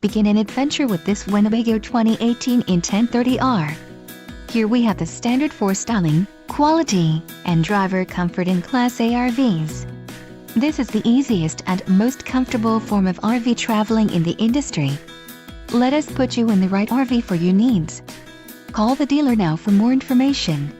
Begin an adventure with this Winnebago 2018 Intent 30R. Here we have the standard for styling, quality, and driver comfort in Class A RVs. This is the easiest and most comfortable form of RV traveling in the industry. Let us put you in the right RV for your needs. Call the dealer now for more information.